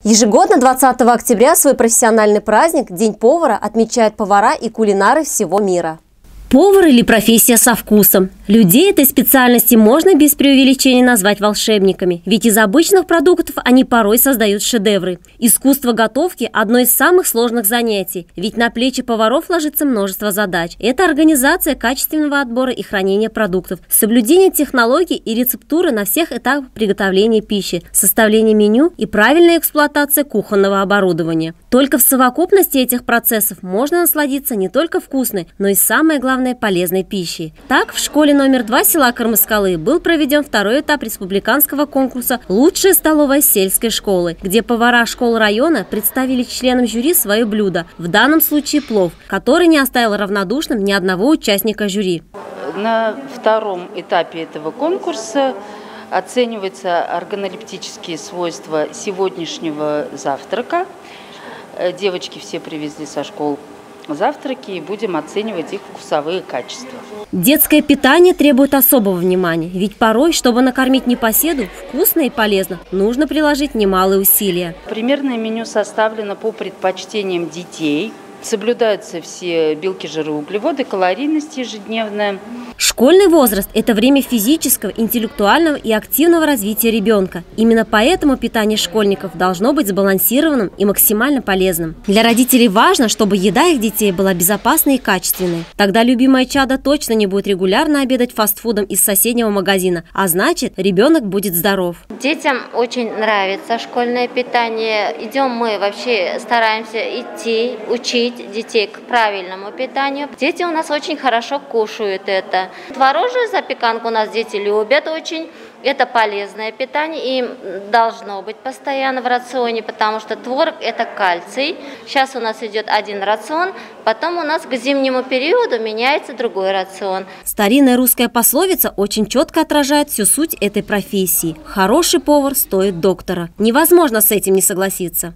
Ежегодно 20 октября свой профессиональный праздник – День повара отмечают повара и кулинары всего мира. Повар или профессия со вкусом. Людей этой специальности можно без преувеличения назвать волшебниками, ведь из обычных продуктов они порой создают шедевры. Искусство готовки – одно из самых сложных занятий, ведь на плечи поваров ложится множество задач. Это организация качественного отбора и хранения продуктов, соблюдение технологий и рецептуры на всех этапах приготовления пищи, составление меню и правильная эксплуатация кухонного оборудования. Только в совокупности этих процессов можно насладиться не только вкусной, но и, самое главное, полезной пищей. Так, в школе номер 2 села Кармаскалы был проведен второй этап республиканского конкурса «Лучшая столовая сельской школы», где повара школ района представили членам жюри свое блюдо, в данном случае плов, который не оставил равнодушным ни одного участника жюри. На втором этапе этого конкурса оцениваются органолептические свойства сегодняшнего завтрака. Девочки все привезли со школ завтраки и будем оценивать их вкусовые качества. Детское питание требует особого внимания, ведь порой, чтобы накормить непоседу вкусно и полезно, нужно приложить немалые усилия. Примерное меню составлено по предпочтениям детей. Соблюдаются все белки, жиры, углеводы, калорийность ежедневная. Школьный возраст – это время физического, интеллектуального и активного развития ребенка. Именно поэтому питание школьников должно быть сбалансированным и максимально полезным. Для родителей важно, чтобы еда их детей была безопасной и качественной. Тогда любимое чадо точно не будет регулярно обедать фастфудом из соседнего магазина, а значит, ребенок будет здоров. Детям очень нравится школьное питание. Идем мы вообще стараемся идти, учить детей к правильному питанию. Дети у нас очень хорошо кушают это. Творожную запеканку у нас дети любят очень. Это полезное питание, им должно быть постоянно в рационе, потому что творог – это кальций. Сейчас у нас идет один рацион, потом у нас к зимнему периоду меняется другой рацион. Старинная русская пословица очень четко отражает всю суть этой профессии. Хороший повар стоит доктора. Невозможно с этим не согласиться.